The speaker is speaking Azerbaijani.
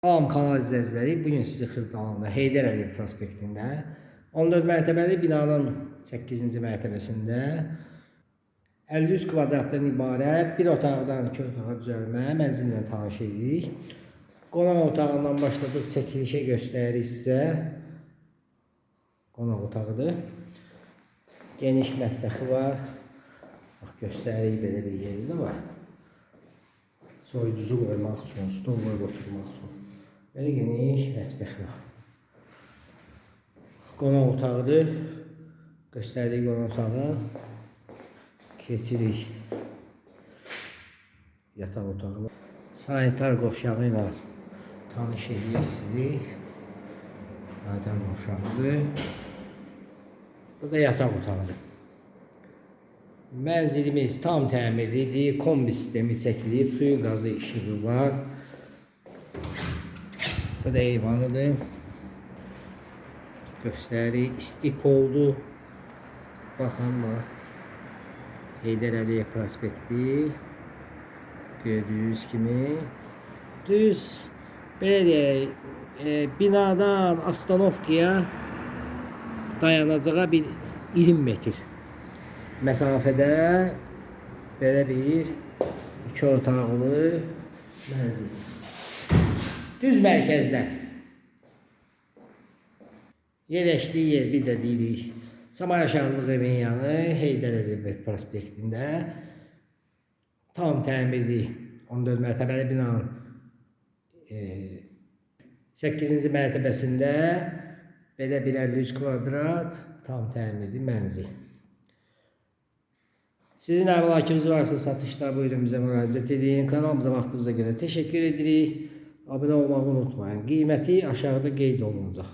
Salam kanal izləyiciləri, bugün sizi Xırdalanında Heydər Əliyev prospektində 14 mərtəbəli binanın 8-ci mərtəbəsində 53 kvadratdan ibarət bir otaqdan 2 otağa düzəlmə mənzillə tanış edirik. Qonaq otağından başladıq, çəkilişə göstəririk sizə. Qonaq otağıdır. Geniş mətbəxi var. Bax, göstəririk, belə bir yeri də var. Soyuducu qoymaq üçün, stol qoyub oturmaq üçün. Belə geniş mətbəx var. Qonaq otağıdır. Göstərdik qonaq otağı. Keçirik yataq otağına. Sanitar qovşağı ilə tanış edirik sizi. Sanitar qovşağıdır. Bu da yataq otağıdır. Mənzilimiz tam təmirlidir. Kombi sistemi çəkilib, suyu, qazı, işığı var. Bu da eyvanıdır. Göstərik. İstip oldu. Baxın, bax. Heydər Əliyev prospekti. Gördüyünüz kimi. Düz belə deyək, binadan Astanovkaya dayanacağa bir 20 metr məsafədə belə bir 2 otaqlı mənzil. Düz mərkəzdə. Yerləşdiyi yer bir də deyirik. Samara Şahlıq evin yanı Heydər Əliyev prospektində tam təmirli 14 mərtəbəli binanın 8-ci mərtəbəsində belə bir 53 kvadrat tam təmirli mənzil. Sizin əmlakınız varsa satışda buyurun bizə müraciət edin. Kanalımıza vaxtınıza görə təşəkkür edirik. Abunə olmağı unutmayın. Qiyməti aşağıda qeyd olunacaq.